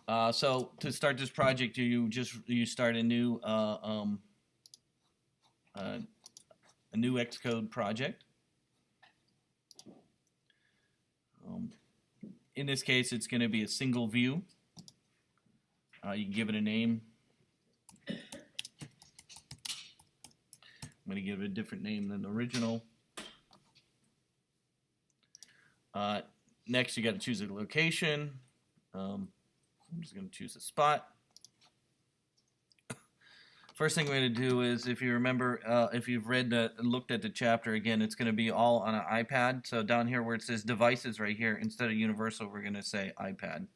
So to start this project, you start uh, a new Xcode project. Um, in this case, it's going to be a single view. You can give it a name. I'm going to give it a different name than the original. Next, you got to choose a location. I'm just going to choose a spot. First thing we're going to do is, if you remember, if you've looked at the chapter again, it's going to be all on an iPad. So down here where it says devices right here, instead of universal, we're going to say iPad.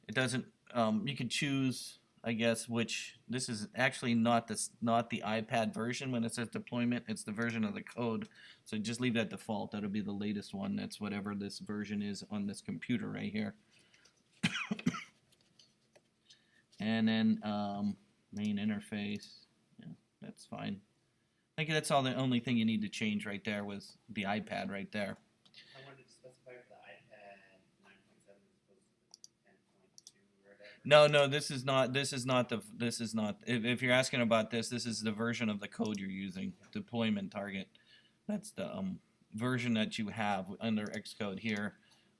It doesn't, you can choose, I guess, which, this is actually not the iPad version when it says deployment, it's the version of the code. So just leave that default, that'll be the latest one, that's whatever this version is on this computer right here. And then main interface, yeah, that's fine. I think that's the only thing you need to change right there was the iPad right there. I wanted to specify for the iPad 9.7 as opposed to 10.2 or whatever. No, this is not, if you're asking about this is the version of the code you're using, deployment target. That's the version that you have under Xcode here.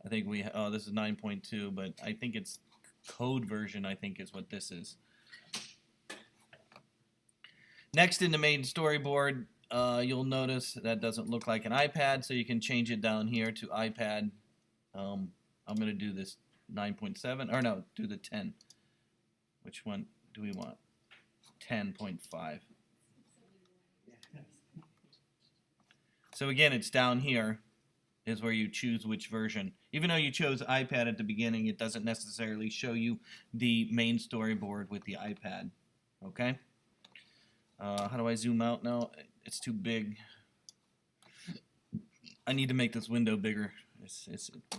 I think this is 9.2, but I think it's code version, I think is what this is. Next in the main storyboard, you'll notice that doesn't look like an iPad, so you can change it down here to iPad. I'm going to do this 9.7, or no, do the 10. Which one do we want? 10.5. So again, it's down here is where you choose which version. Even though you chose iPad at the beginning, it doesn't necessarily show you the main storyboard with the iPad. Okay? How do I zoom out now? It's too big. I need to make this window bigger.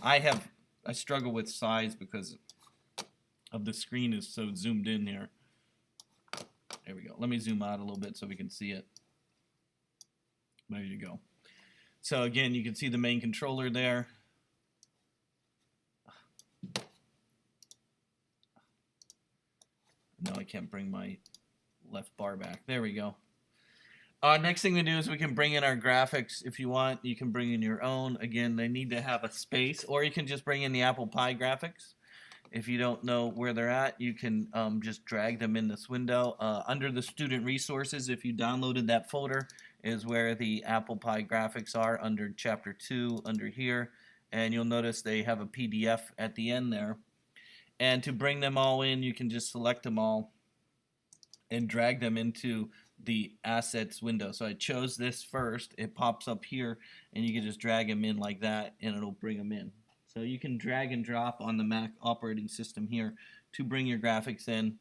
I struggle with size because of the screen is so zoomed in here. There we go. Let me zoom out a little bit so we can see it. There you go. So again, you can see the main controller there. No, I can't bring my left bar back. There we go. Next thing we do is we can bring in our graphics. If you want, you can bring in your own. Again, they need to have a space, or you can just bring in the Apple Pie graphics. If you don't know where they're at, you can just drag them in this window. Under the student resources, if you downloaded that folder, is where the Apple Pie graphics are under chapter 2 under here. And you'll notice they have a PDF at the end there. And to bring them all in, you can just select them all and drag them into the assets window. So I chose this first. It pops up here, and you can just drag them in like that, and it'll bring them in. So you can drag and drop on the Mac operating system here to bring your graphics in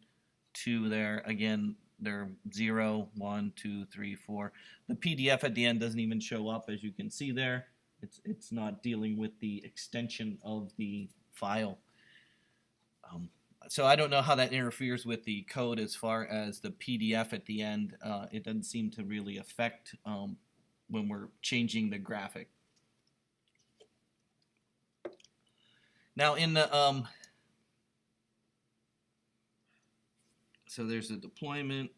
to there. Again, they're 0, 1, 2, 3, 4. The PDF at the end doesn't even show up, as you can see there. It's not dealing with the extension of the file. So I don't know how that interferes with the code as far as the PDF at the end. It doesn't seem to really affect when we're changing the graphic. Now in the so there's the deployment.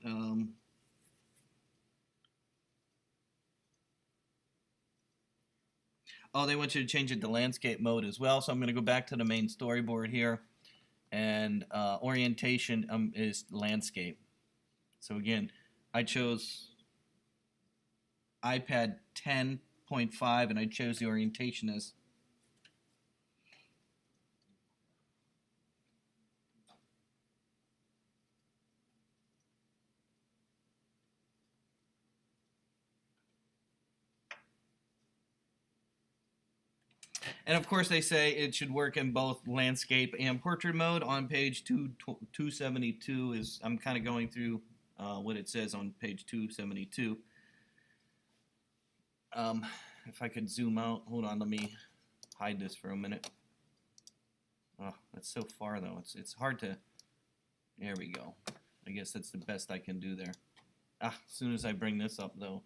Oh, they want you to change it to landscape mode as well. So I'm going to go back to the main storyboard here. And orientation is landscape. So again, I chose iPad 10.5 and I chose the orientation as and of course they say it should work in both landscape and portrait mode. On page 272 is, I'm kind of going through what it says on page 272. If I could zoom out, hold on, let me hide this for a minute. Oh, that's so far though, it's hard to, there we go. I guess that's the best I can do there. As soon as I bring this up though,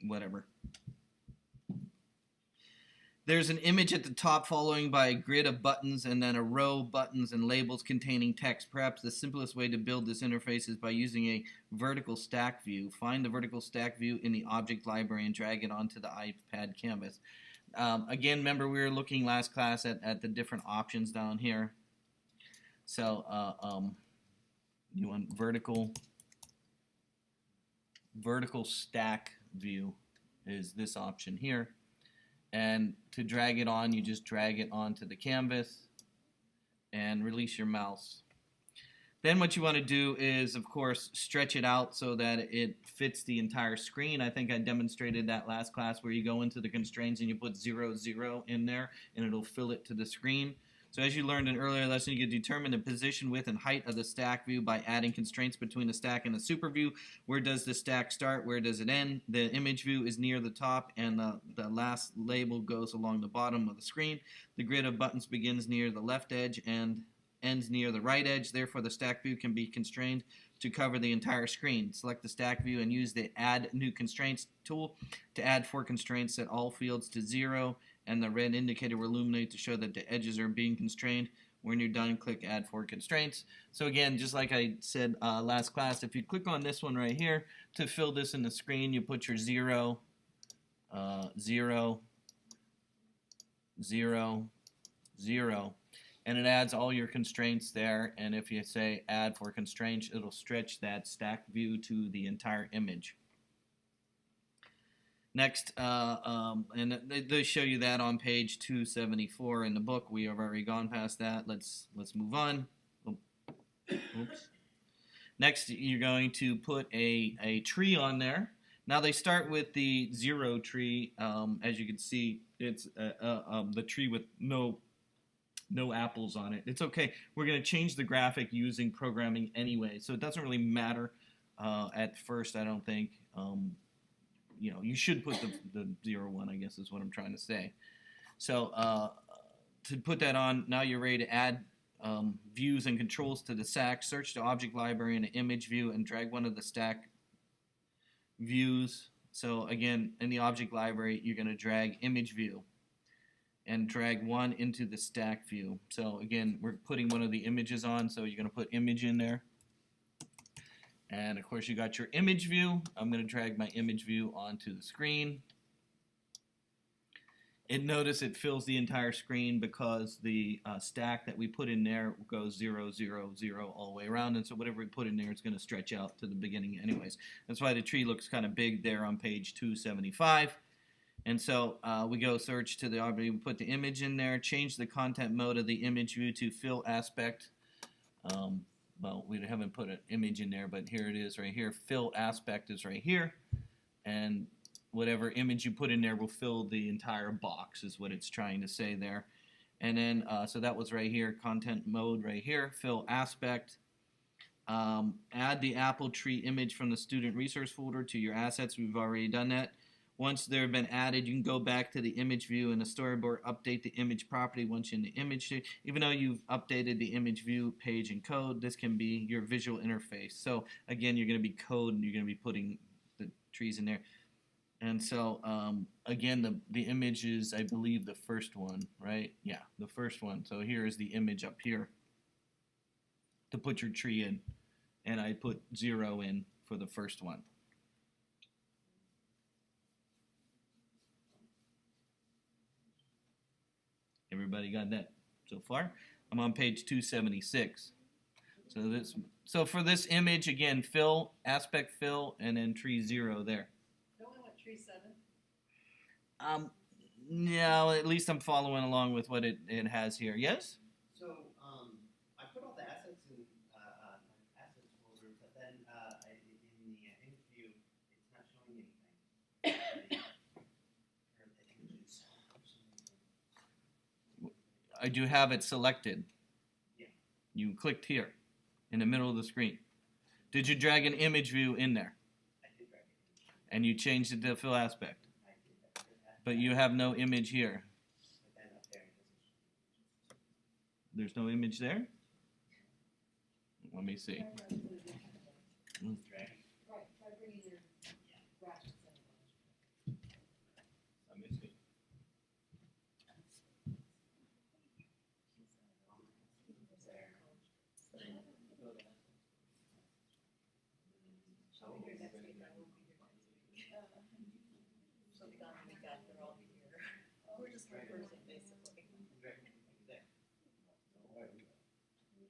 whatever. There's an image at the top following by a grid of buttons and then a row of buttons and labels containing text. Perhaps the simplest way to build this interface is by using a vertical stack view. Find the vertical stack view in the object library and drag it onto the iPad canvas. Again, remember we were looking last class at the different options down here. So you want vertical stack view is this option here. And to drag it on, you just drag it onto the canvas and release your mouse. Then what you want to do is, of course, stretch it out so that it fits the entire screen. I think I demonstrated that last class where you go into the constraints and you put 0, 0 in there and it'll fill it to the screen. So as you learned in an earlier lesson, you can determine the position, width, and height of the stack view by adding constraints between the stack and the super view. Where does the stack start? Where does it end? The image view is near the top, and the last label goes along the bottom of the screen. The grid of buttons begins near the left edge and ends near the right edge. Therefore, the stack view can be constrained to cover the entire screen. Select the stack view and use the Add New Constraints tool to add 4 constraints. Set all fields to 0. And the red indicator will illuminate to show that the edges are being constrained. When you're done, click Add 4 Constraints. So again, just like I said last class, if you click on this one right here, to fill this in the screen, you put your 0, 0, 0, 0, and it adds all your constraints there. And if you say Add 4 Constraints, it'll stretch that stack view to the entire image. Next, and they show you that on page 274 in the book. We have already gone past that. Let's move on. Oops. Next, you're going to put a tree on there. Now they start with the 0 tree. As you can see, it's the tree with no apples on it. It's okay. We're going to change the graphic using programming anyway, so it doesn't really matter at first, I don't think. You know, you should put the 0, 1, I guess is what I'm trying to say. So to put that on, now you're ready to add views and controls to the stack. Search the object library in the image view and drag one of the stack views. So again, in the object library, you're going to drag image view and drag one into the stack view. So again, we're putting one of the images on, so you're going to put image in there. And of course you got your image view. I'm going to drag my image view onto the screen. And notice it fills the entire screen because the stack that we put in there goes 0, 0, 0 all the way around. And so whatever we put in there is going to stretch out to the beginning anyways. That's why the tree looks kind of big there on page 275. And so we go search to the object, we put the image in there, change the content mode of the image view to fill aspect. Well, we haven't put an image in there, but here it is right here. Fill aspect is right here. And whatever image you put in there will fill the entire box is what it's trying to say there. And then, so that was right here, content mode right here, fill aspect. Add the apple tree image from the student resource folder to your assets. We've already done that. Once they've been added, you can go back to the image view in the storyboard, update the image property once you're in the image. Even though you've updated the image view page in code, this can be your visual interface. So again, you're going to be code and you're going to be putting the trees in there. And so again, the image is, I believe, the first one, right? Yeah, the first one. So here is the image up here to put your tree in. And I put 0 in for the first one. Everybody got that so far? I'm on page 276. So for this image, again, fill, aspect fill, and then tree 0 there. Don't we want tree 7? No, at least I'm following along with what it has here. Yes? So, I put all the assets in assets folder, but then in the image view, it's not showing anything. Or the images. I do have it selected. Yeah. You clicked here in the middle of the screen. Did you drag an image view in there? I did drag it. And you changed it to fill aspect. I did that. But you have no image here. But then up there it doesn't show. There's no image there? Let me see. Drag it. Right, try bringing your graphics in. Let me see.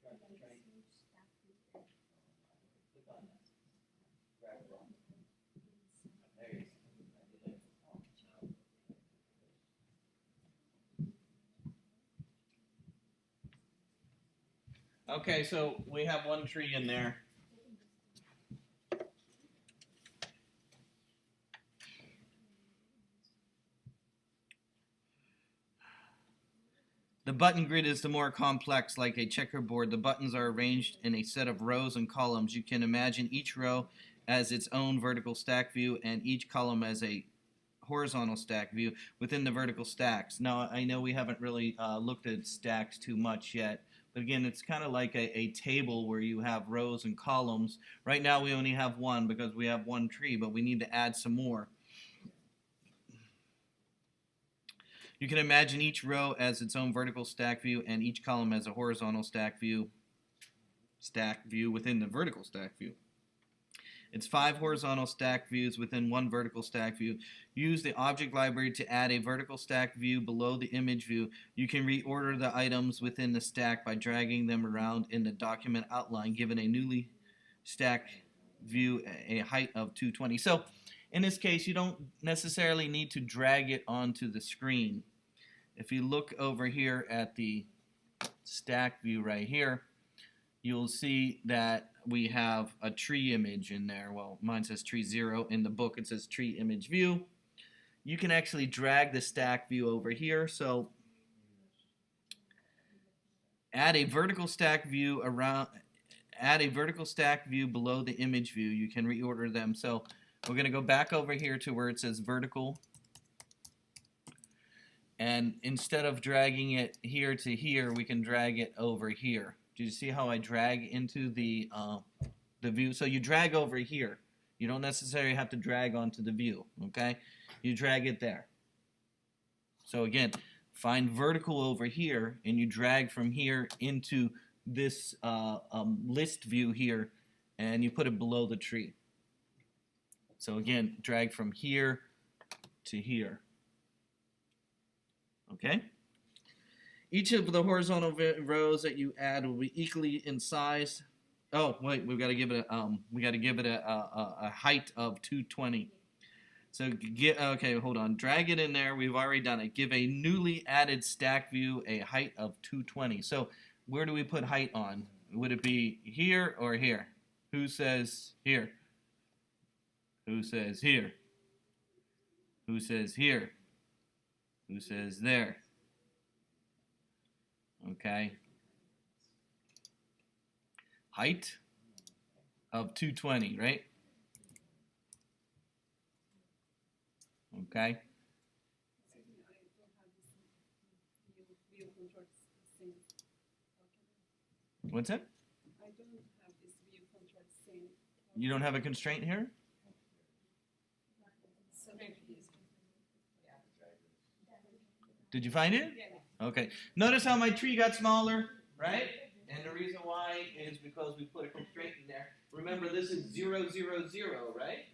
Click on that. Grab it all. There you go. Okay, so we have one tree in there. The button grid is the more complex, like a checkerboard. The buttons are arranged in a set of rows and columns. You can imagine each row as its own vertical stack view and each column as a horizontal stack view within the vertical stacks. Now, I know we haven't really looked at stacks too much yet, but again, it's kind of like a table where you have rows and columns. Right now, we only have one because we have one tree, but we need to add some more. You can imagine each row as its own vertical stack view and each column as a horizontal stack view within the vertical stack view. It's 5 horizontal stack views within one vertical stack view. Use the object library to add a vertical stack view below the image view. You can reorder the items within the stack by dragging them around in the document outline, given a newly stacked view a height of 220. So in this case, you don't necessarily need to drag it onto the screen. If you look over here at the stack view right here, you'll see that we have a tree image in there. Well, mine says tree 0. In the book, it says tree image view. You can actually drag the stack view over here. So add a vertical stack view below the image view. You can reorder them. So we're going to go back over here to where it says vertical. And instead of dragging it here to here, we can drag it over here. Do you see how I drag into the view? So you drag over here. You don't necessarily have to drag onto the view, okay? You drag it there. So again, find vertical over here, and you drag from here into this list view here, and you put it below the tree. So again, drag from here to here. Okay? Each of the horizontal rows that you add will be equally in size. Oh, wait, we've got to give it a height of 220. So okay, hold on. Drag it in there. We've already done it. Give a newly added stack view a height of 220. So where do we put height on? Would it be here or here? Who says here? Who says here? Who says here? Who says there? Okay. Height of 220, right? Okay. What's that? I don't have this view control thing. You don't have a constraint here? Did you find it? Yeah. Okay. Notice how my tree got smaller, right? And the reason why is because we put a constraint in there. Remember, this is 0, 0, 0, right?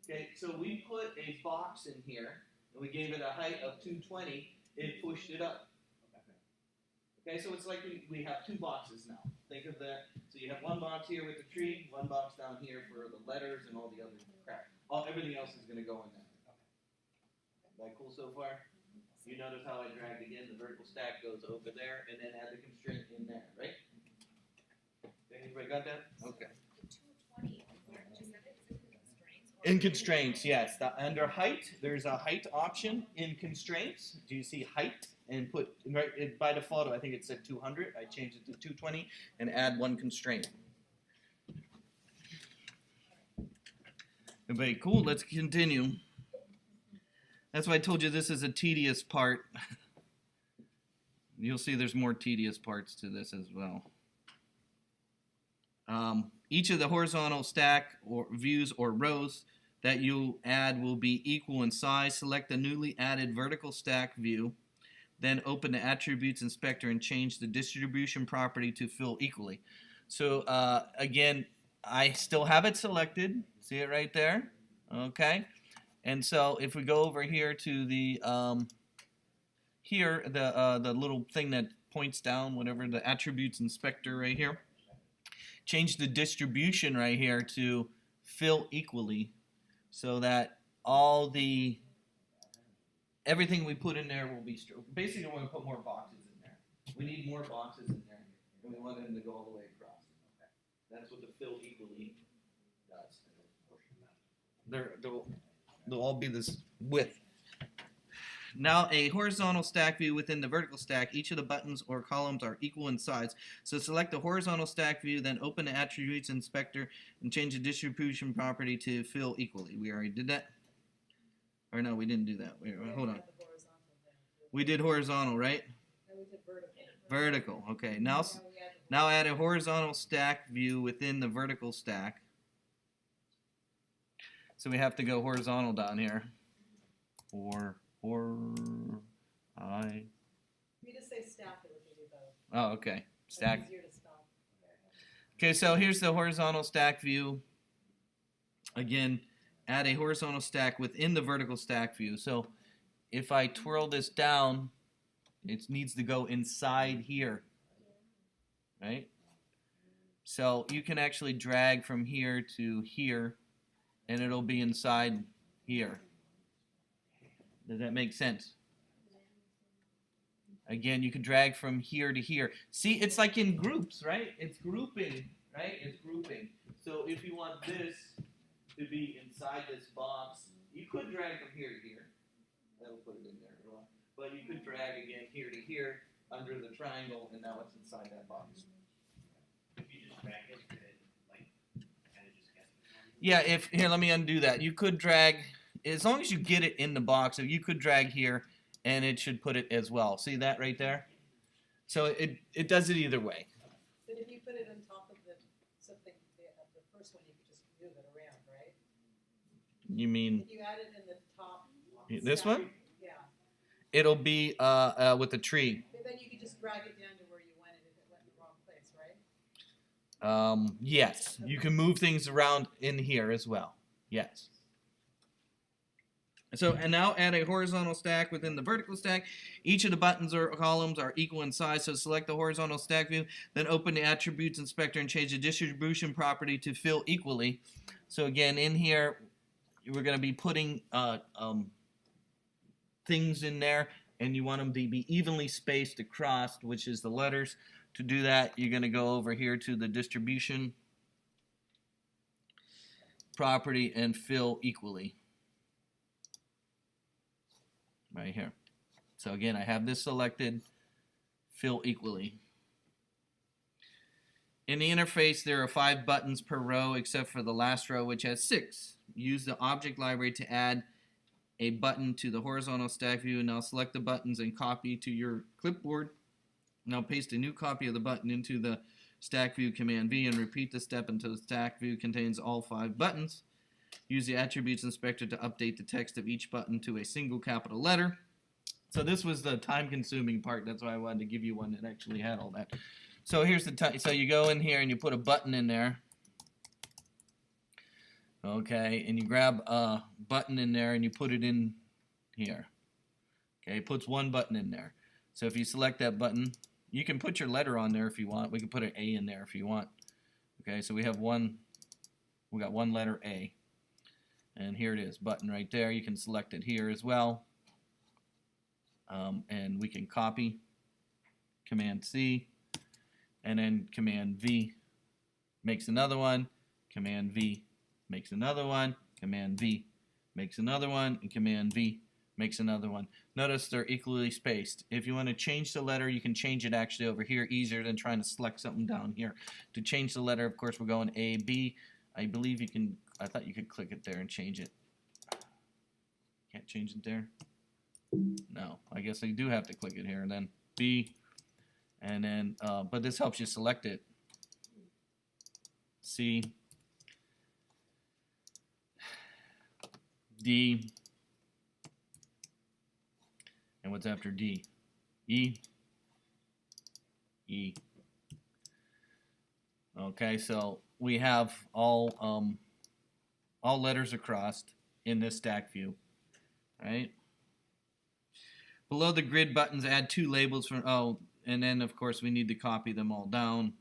Okay, so we put a box in here, and we gave it a height of 220. It pushed it up. Okay, so it's like we have two boxes now. Think of that. So you have one box here with the tree, one box down here for the letters and all the other crap. Everything else is going to go in there. Is that cool so far? You notice how I dragged again, the vertical stack goes over there, and then add the constraint in there, right? Anybody got that? Okay. In constraints, yes. Under height, there's a height option in constraints. Do you see height? And put, right, by default, I think it said 200. I changed it to 220 and add one constraint. Everybody cool? Let's continue. That's why I told you this is a tedious part. You'll see there's more tedious parts to this as well. Each of the horizontal stack or views or rows that you add will be equal in size. Select the newly added vertical stack view. Then open the Attributes Inspector and change the distribution property to fill equally. So again, I still have it selected. See it right there? Okay. And so if we go over here to the the little thing that points down, whatever, the attributes inspector right here. Change the distribution right here to fill equally, so that everything we put in there will be basically we're going to put more boxes in there. We need more boxes in there, and we want them to go all the way across. That's what the fill equally does. They'll all be this width. Now a horizontal stack view within the vertical stack. Each of the buttons or columns are equal in size. So select the horizontal stack view, then open the attributes inspector and change the distribution property to fill equally. We already did that. Or no, we didn't do that. Wait, hold on. We did horizontal, right? No, we did vertical. Vertical. Okay. Now add a horizontal stack view within the vertical stack. So we have to go horizontal down here. You just say stack, it would give you both. Oh, okay. Stack. It's easier to spell. Okay, so here's the horizontal stack view. Again, add a horizontal stack within the vertical stack view. So if I twirl this down, it needs to go inside here, right? So you can actually drag from here to here, and it'll be inside here. Does that make sense? Again, you can drag from here to here. See, it's like in groups, right? It's grouping, right? It's grouping. So if you want this to be inside this box, you could drag from here to here. That'll put it in there. But you could drag again here to here under the triangle, and now it's inside that box. If you just drag it, could it, like, kind of just guess it? Yeah, here, let me undo that. You could drag, as long as you get it in the box, so you could drag here, and it should put it as well. See that right there? So it does it either way. But if you put it on top of something, the first one, you could just move it around, right? You mean If you add it in the top. this stack, one? Yeah. It'll be with the tree. But then you could just drag it down to where you want it if it went in the wrong place, right? Yes, you can move things around in here as well. Yes. So, and now add a horizontal stack within the vertical stack. Each of the buttons or columns are equal in size, so select the horizontal stack view, then open the attributes inspector and change the distribution property to fill equally. So again, in here, we're going to be putting things in there, and you want them to be evenly spaced across, which is the letters. To do that, you're going to go over here to the distribution property and fill equally. Right here. So again, I have this selected, fill equally. In the interface, there are 5 buttons per row except for the last row, which has 6. Use the object library to add a button to the horizontal stack view. Now select the buttons and copy to your clipboard. Now paste a new copy of the button into the stack view, Command V, and repeat the step until the stack view contains all 5 buttons. Use the attributes inspector to update the text of each button to a single capital letter. So this was the time-consuming part. That's why I wanted to give you one that actually had all that. So here's the so you go in here and you put a button in there. Okay, and you grab a button in there and you put it in here. Okay, it puts one button in there. So if you select that button, you can put your letter on there if you want. We can put an A in there if you want. Okay, so we got one letter A. And here it is, button right there. You can select it here as well. And we can copy, Command C, and then Command V makes another one, Command V makes another one, Command V makes another one, and Command V makes another one. Notice they're equally spaced. If you want to change the letter, you can change it actually over here easier than trying to select something down here. To change the letter, of course, we're going A, B. I believe you can, I thought you could click it there and change it. Can't change it there? No, I guess I do have to click it here and then B, and then, but this helps you select it. C, D, and what's after D? E, E. Okay, so we have all letters across in this stack view, right? Below the grid buttons, add 2 labels for, And then, of course, we need to copy them all down.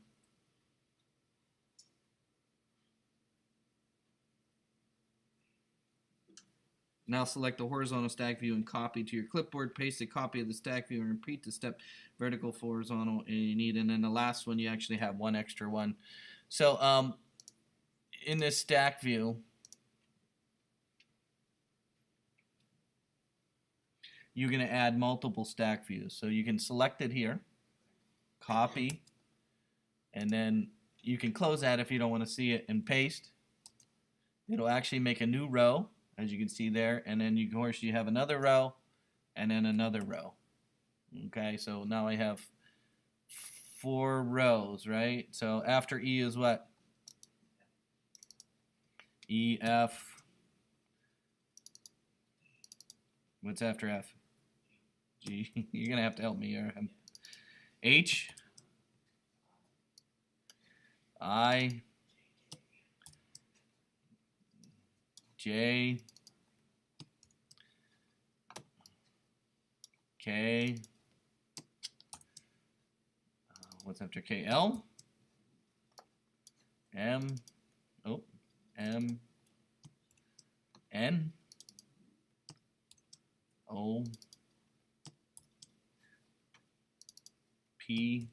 Now select the horizontal stack view and copy to your clipboard. Paste a copy of the stack view and repeat the step vertical, horizontal, and you need. And then the last one, you actually have one extra one. So in this stack view, you're going to add multiple stack views. So you can select it here, copy, and then you can close that if you don't want to see it, and paste. It'll actually make a new row, as you can see there, and then of course you have another row and then another row. Okay, so now I have 4 rows, right? So after E is what? E, F. What's after F? G. You're gonna have to help me here. H, I, J, K, what's after K? L, M, oh, M, N, O, P,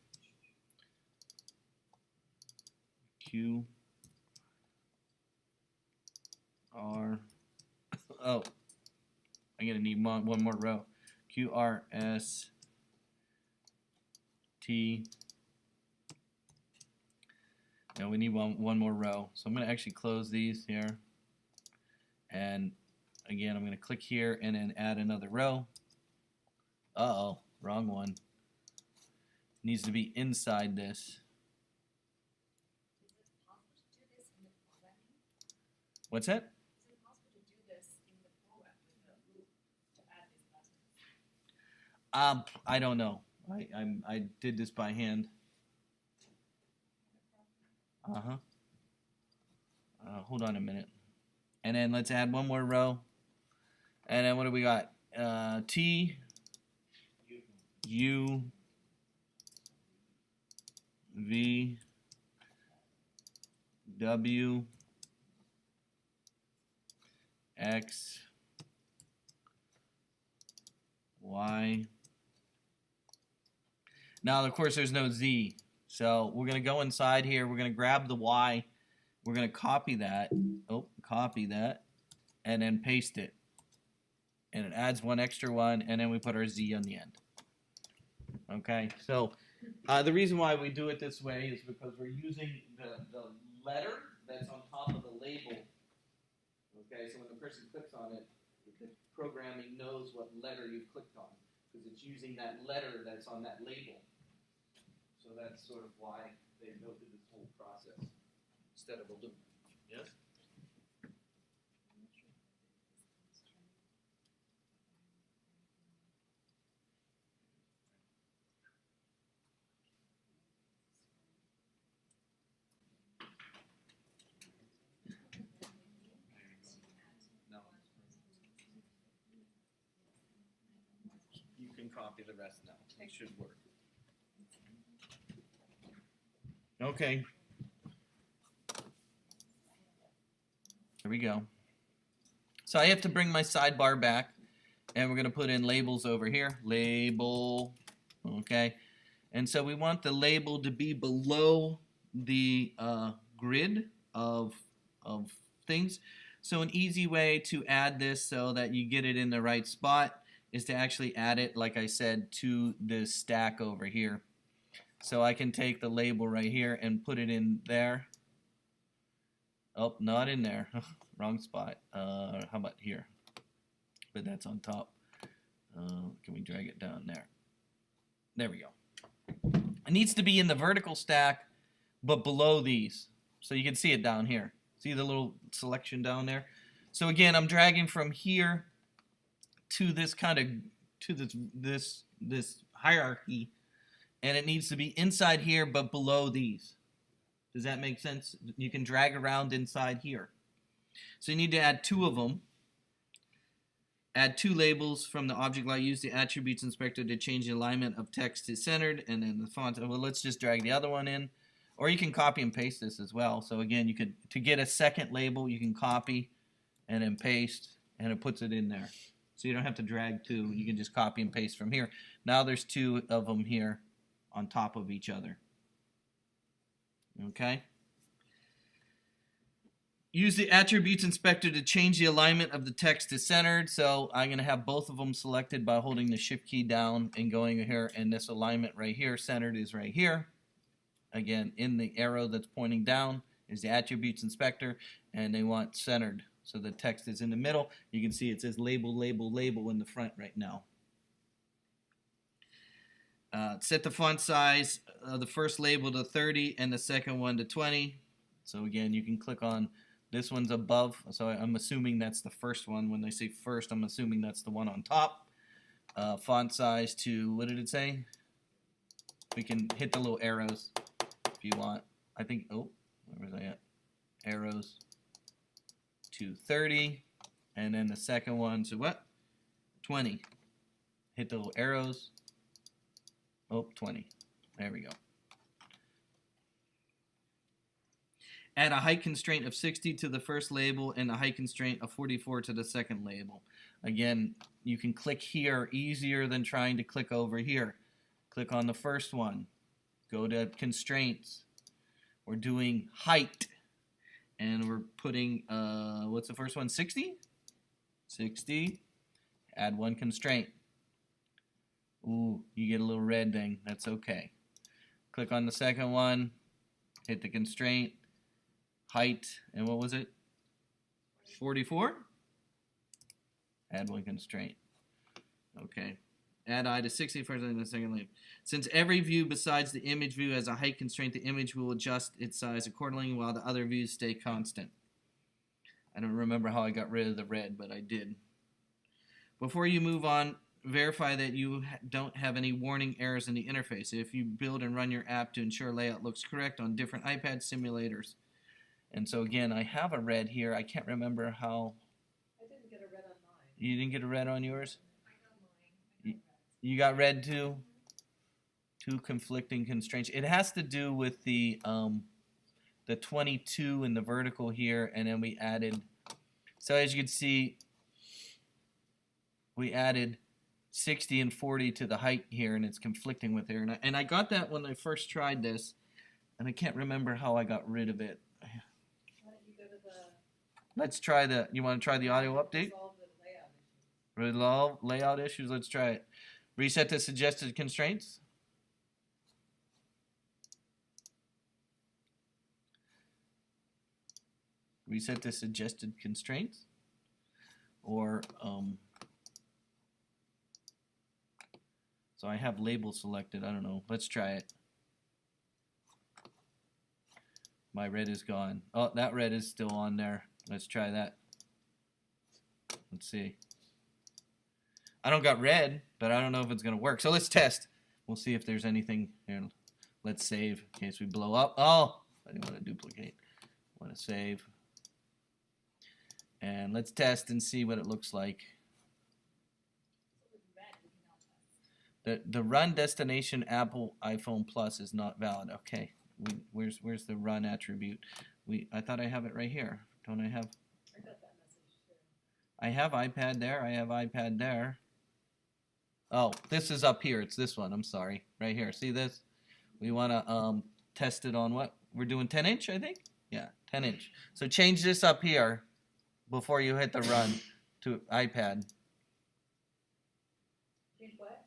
Q, R, oh, I'm gonna need one more row. Q, R, S, T. Now we need one more row. So I'm gonna actually close these here. And again, I'm gonna click here and then add another row. Uh-oh, wrong one. Needs to be inside this. What's that? Is it possible to do this in the program with a loop to add these buttons? I don't know. I did this by hand. Hold on a minute. And then let's add one more row. And then what do we got? T, U, V, W, X, Y. Now, of course, there's no Z. So we're going to go inside here. We're going to grab the Y. We're going to copy that. Oh, copy that. And then paste it. And it adds one extra one. And then we put our Z on the end. Okay. So the reason why we do it this way is because we're using the letter that's on top of the label. Okay. So when the person clicks on it, the programming knows what letter you clicked on. Because it's using that letter that's on that label. So that's sort of why they go through this whole process instead of a loop. Yes? No. You can copy the rest now. It should work. Okay. Here we go. So I have to bring my sidebar back, and we're going to put in labels over here. Label. Okay. And so we want the label to be below the grid of things. So an easy way to add this so that you get it in the right spot is to actually add it, like I said, to this stack over here. So I can take the label right here and put it in there. Oh, not in there. Wrong spot. How about here? But that's on top. Can we drag it down there? There we go. It needs to be in the vertical stack, but below these. So you can see it down here. See the little selection down there? So again, I'm dragging from here to this kind of, to this hierarchy. And it needs to be inside here, but below these. Does that make sense? You can drag around inside here. So you need to add 2 of them. Add 2 labels from the object line. Use the attributes inspector to change the alignment of text to centered, and then the font. Well, let's just drag the other one in, or you can copy and paste this as well. So again, you could, to get a second label, you can copy and then paste, and it puts it in there. So you don't have to drag 2. You can just copy and paste from here. Now there's 2 of them here on top of each other. Okay. Use the attributes inspector to change the alignment of the text to centered. So I'm going to have both of them selected by holding the shift key down and going here, and this alignment right here, centered, is right here. Again, in the arrow that's pointing down is the attributes inspector, and they want centered. So the text is in the middle. You can see it says label, label, label in the front right now. Set the font size of the first label to 30 and the second one to 20. So again, you can click on this one's above. So I'm assuming that's the first one. When they say first, I'm assuming that's the one on top. Font size to, what did it say? We can hit the little arrows if you want. I think, oh, where was I at? Arrows to 30. And then the second one to what? 20. Hit the little arrows. Oh, 20. There we go. Add a height constraint of 60 to the first label and a height constraint of 44 to the second label. Again, you can click here easier than trying to click over here. Click on the first one. Go to constraints. We're doing height. And we're putting, what's the first one? 60? 60. Add 1 constraint. Ooh, you get a little red thing. That's okay. Click on the second one. Hit the constraint. Height. And what was it? 44? Add 1 constraint. Okay. Add I to 60 first and the second label. Since every view besides the image view has a height constraint, the image will adjust its size accordingly while the other views stay constant. I don't remember how I got rid of the red, but I did. Before you move on, verify that you don't have any warning errors in the interface. If you build and run your app to ensure layout looks correct on different iPad simulators. And so again, I have a red here. I can't remember how. I didn't get a red on mine. You didn't get a red on yours? I got mine. You got red too? 2 conflicting constraints. It has to do with the 22 in the vertical here, and then we added. So as you can see, we added 60 and 40 to the height here, and it's conflicting with here. And I got that when I first tried this, and I can't remember how I got rid of it. Why don't you go to the Let's try the. You want to try the audio update? resolve the layout issues? Resolve layout issues. Let's try it. Reset the suggested constraints. Reset the suggested constraints. Or so I have label selected. I don't know. Let's try it. My red is gone. Oh, that red is still on there. Let's try that. Let's see. I don't got red, but I don't know if it's going to work. So let's test. We'll see if there's anything here. Let's save in case we blow up. Oh, I didn't want to duplicate. I want to save. And let's test and see what it looks like. So with red, we cannot test. The run destination Apple iPhone Plus is not valid. Okay. Where's the run attribute? I thought I have it right here. Don't I have? I got that message too. I have iPad there. I have iPad there. Oh, this is up here. It's this one. I'm sorry. Right here. See this? We want to test it on what? We're doing 10 inch, I think? Yeah, 10 inch. So change this up here before you hit the run to iPad. Change what?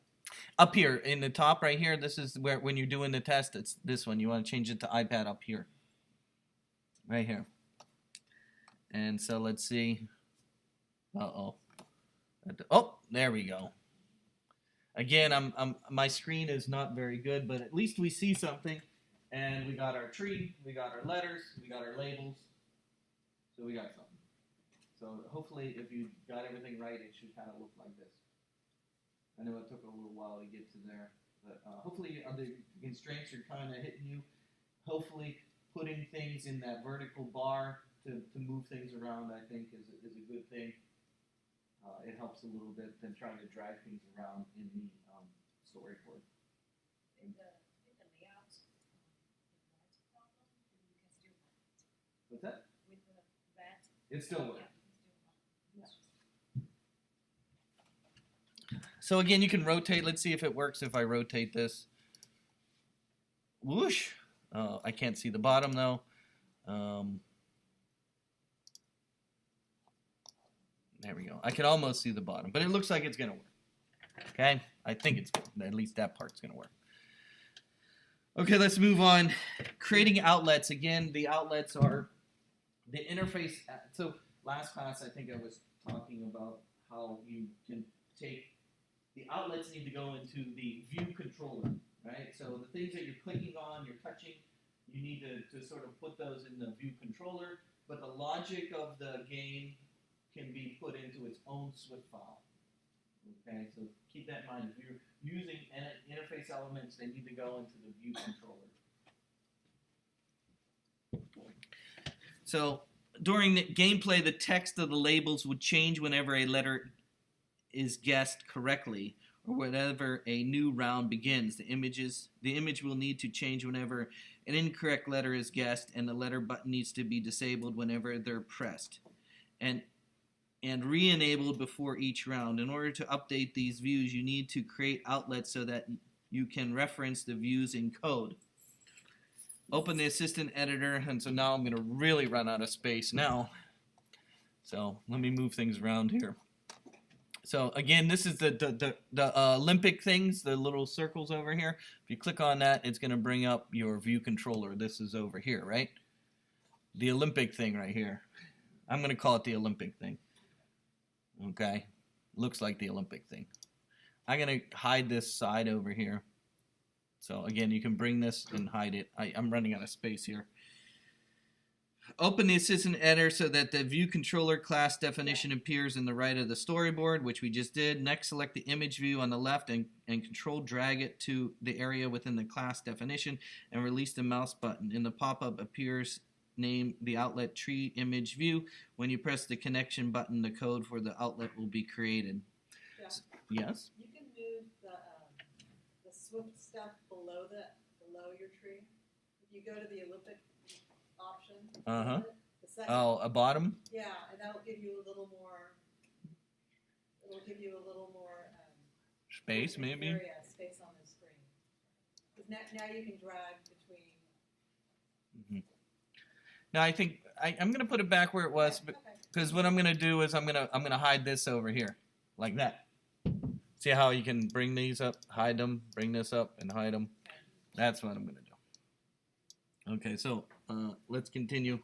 Up here in the top right here, this is where when you're doing the test, it's this one. You want to change it to iPad up here. Right here. And so let's see. Uh-oh. Oh, there we go. Again, my screen is not very good, but at least we see something. And we got our tree, we got our letters, we got our labels. So we got something. So hopefully if you got everything right, it should kind of look like this. I know it took a little while to get to there, but hopefully the constraints are kind of hitting you. Hopefully putting things in that vertical bar to move things around, I think, is a good thing. it helps a little bit than trying to drag things around in the storyboard. With the layout, if that's a problem, then you can still run it. What's that? With the red, It still works. yeah, you can still run it. So again, you can rotate. Let's see if it works if I rotate this. Whoosh! I can't see the bottom though. There we go. I can almost see the bottom, but it looks like it's gonna work. Okay, I think it's at least that part's gonna work. Okay, let's move on. Creating outlets. Again, the outlets are the interface. So last class, I think I was talking about how you can take the outlets need to go into the view controller, right? So the things that you're clicking on, you're touching, you need to sort of put those in the view controller, but the logic of the game can be put into its own Swift file. Okay, so keep that in mind. If you're using interface elements, they need to go into the view controller. So during the gameplay, the text of the labels would change whenever a letter is guessed correctly, or whenever a new round begins. The image will need to change whenever an incorrect letter is guessed, and the letter button needs to be disabled whenever they're pressed, and re-enabled before each round. In order to update these views, you need to create outlets so that you can reference the views in code. Open the assistant editor, and so now I'm going to really run out of space now. So let me move things around here. So again, this is the Olympic things, the little circles over here. If you click on that, it's going to bring up your view controller. This is over here, right? The Olympic thing right here. I'm going to call it the Olympic thing. Okay, looks like the Olympic thing. I'm going to hide this side over here. So again, you can bring this and hide it. I'm running out of space here. Open the assistant editor so that the view controller class definition appears in the right of the storyboard, which we just did. Next, select the image view on the left and control drag it to the area within the class definition and release the mouse button. In the pop-up appears name the outlet tree image view. When you press the connection button, the code for the outlet will be created. Yeah. Yes? You can move the Swift stuff below your tree. If you go to the Olympic option. Uh-huh. The second, Oh, a bottom? yeah, and that'll give you a little more. It'll give you a little more Space, maybe? area, space on the screen. 'Cause now you can drag between. Now I think I'm going to put it back where it was, Okay. because what I'm going to do is I'm going to hide this over here, like that. See how you can bring these up, hide them, bring this up, and hide them. That's what I'm going to do. Okay, so let's continue.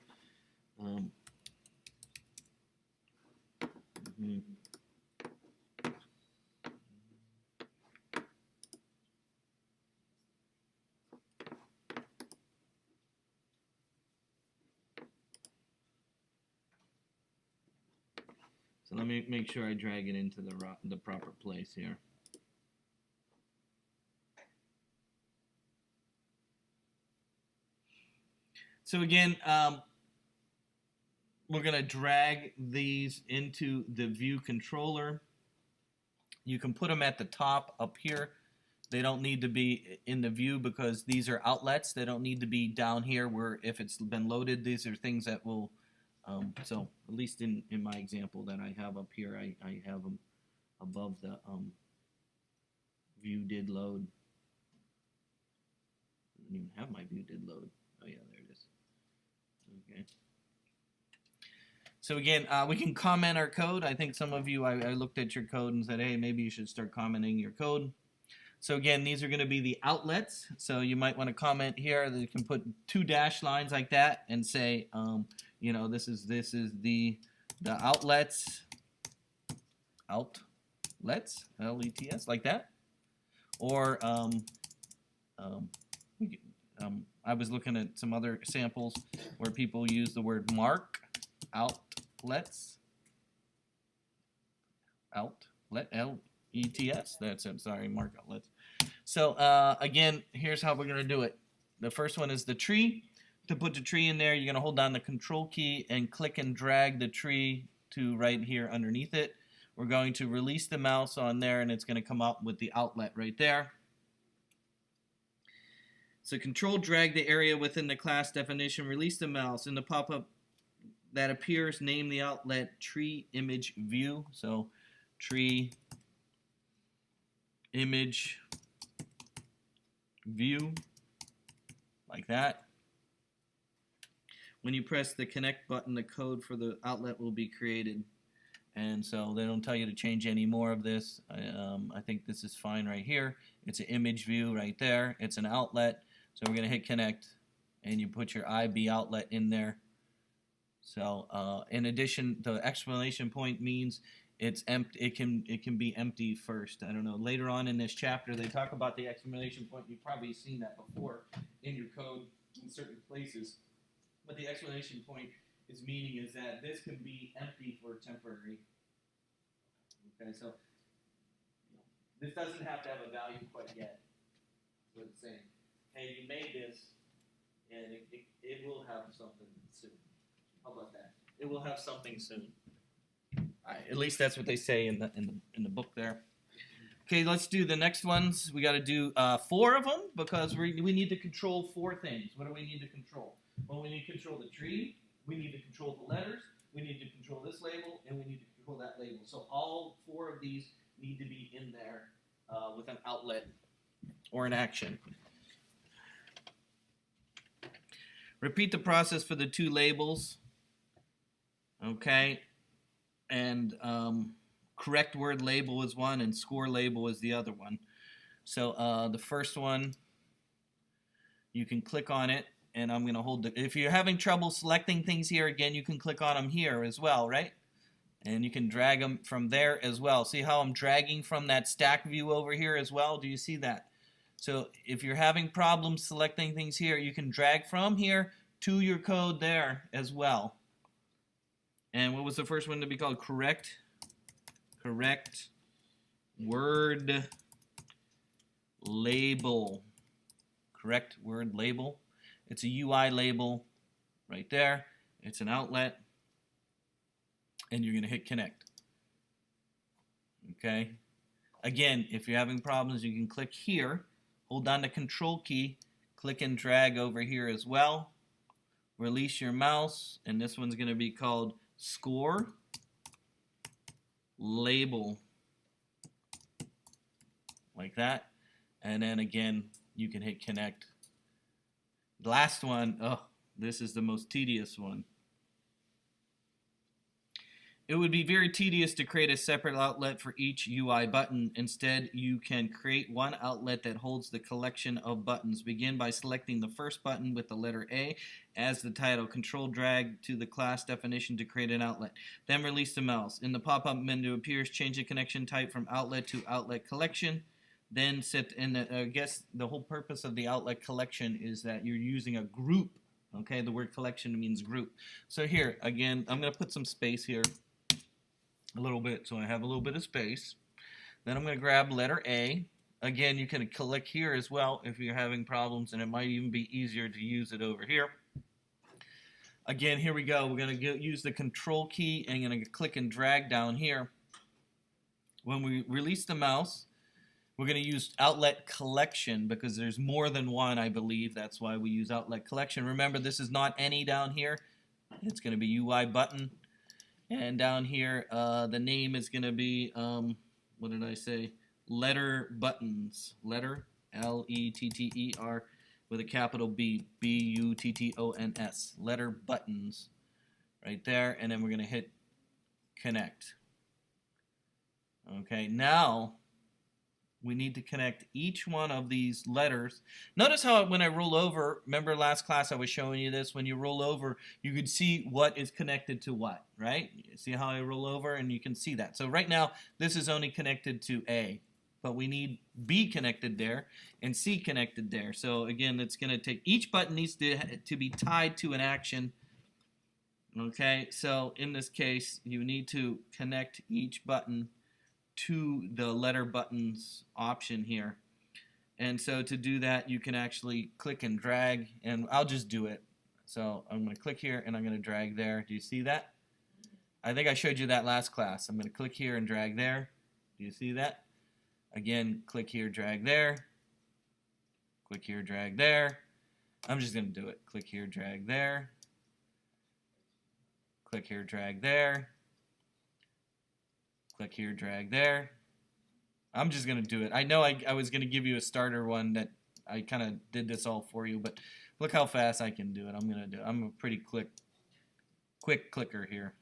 So let me make sure I drag it into the proper place here. So again, we're going to drag these into the view controller. You can put them at the top up here. They don't need to be in the view because these are outlets. They don't need to be down here where if it's been loaded, these are things that will, so at least in my example that I have up here, I have them above the view did load. I don't even have my view did load. Oh yeah, there it is. Okay. So again, we can comment our code. I think some of you, I looked at your code and said, hey, maybe you should start commenting your code. So again, these are going to be the outlets. So you might want to comment here that you can put 2 dash lines like that and say, you know, this is the outlets, L-E-T-S, like that. Or I was looking at some other samples where people use the word mark, outlets, outlet, L-E-T-S. That's it. Sorry, mark outlets. So again, here's how we're going to do it. The first one is the tree. To put the tree in there, you're going to hold down the control key and click and drag the tree to right here underneath it. We're going to release the mouse on there, and it's going to come up with the outlet right there. So control drag the area within the class definition, release the mouse. In the pop-up that appears, name the outlet tree image view. So tree image view, like that. When you press the connect button, the code for the outlet will be created. And so they don't tell you to change any more of this. I think this is fine right here. It's an image view right there. It's an outlet. So we're going to hit connect, and you put your IB outlet in there. So in addition, the exclamation point means it's empty. It can be empty first. I don't know. Later on in this chapter, they talk about the exclamation point. You've probably seen that before in your code in certain places. But the exclamation point is meaning is that this can be empty for temporary. Okay, so this doesn't have to have a value quite yet. So it's saying, hey, you made this, and it will have something soon. How about that? It will have something soon. At least that's what they say in the book there. Okay, let's do the next ones. We got to do 4 of them because we need to control 4 things. What do we need to control? Well, we need to control the tree. We need to control the letters. We need to control this label, and we need to control that label. So all 4 of these need to be in there with an outlet or an action. Repeat the process for the 2 labels. Okay, and correct word label is one, and score label is the other one. So the first one, you can click on it, and I'm going to hold the. If you're having trouble selecting things here, again, you can click on them here as well, right? And you can drag them from there as well. See how I'm dragging from that stack view over here as well? Do you see that? So if you're having problems selecting things here, you can drag from here to your code there as well. And what was the first one to be called? Correct word label. Correct word label. It's a UI label right there. It's an outlet. And you're going to hit connect. Okay. Again, if you're having problems, you can click here. Hold down the control key. Click and drag over here as well. Release your mouse. And this one's going to be called score label. Like that. And then again, you can hit connect. The last one, oh, this is the most tedious one. It would be very tedious to create a separate outlet for each UI button. Instead, you can create one outlet that holds the collection of buttons. Begin by selecting the first button with the letter A as the title. Control drag to the class definition to create an outlet. Then release the mouse. In the pop-up menu appears, change the connection type from outlet to outlet collection. Then set in I guess the whole purpose of the outlet collection is that you're using a group. Okay, the word collection means group. So here, again, I'm going to put some space here. A little bit, so I have a little bit of space. Then I'm going to grab letter A. Again, you can click here as well if you're having problems, and it might even be easier to use it over here. Again, here we go. We're going to use the control key and going to click and drag down here. When we release the mouse, we're going to use outlet collection because there's more than one, I believe. That's why we use outlet collection. Remember, this is not any down here. It's going to be UI button. And down here, the name is going to be, what did I say? Letter buttons. Letter, L-E-T-T-E-R, with a capital B, B-U-T-T-O-N-S. Letter buttons. Right there. And then we're going to hit connect. Okay, now we need to connect each one of these letters. Notice how when I roll over, remember last class I was showing you this, when you roll over, you could see what is connected to what, right? See how I roll over and you can see that. So right now, this is only connected to A, but we need B connected there and C connected there. So again, it's going to take, each button needs to be tied to an action. Okay, so in this case, you need to connect each button to the letter buttons option here. And so to do that, you can actually click and drag, and I'll just do it. So I'm going to click here and I'm going to drag there. Do you see that? I think I showed you that last class. I'm going to click here and drag there. Do you see that? Again, click here, drag there. Click here, drag there. I'm just going to do it. Click here, drag there. Click here, drag there. Click here, drag there. I'm just going to do it. I know I was going to give you a starter one that I kind of did this all for you, but look how fast I can do it. I'm going to do it. I'm a pretty quick clicker here.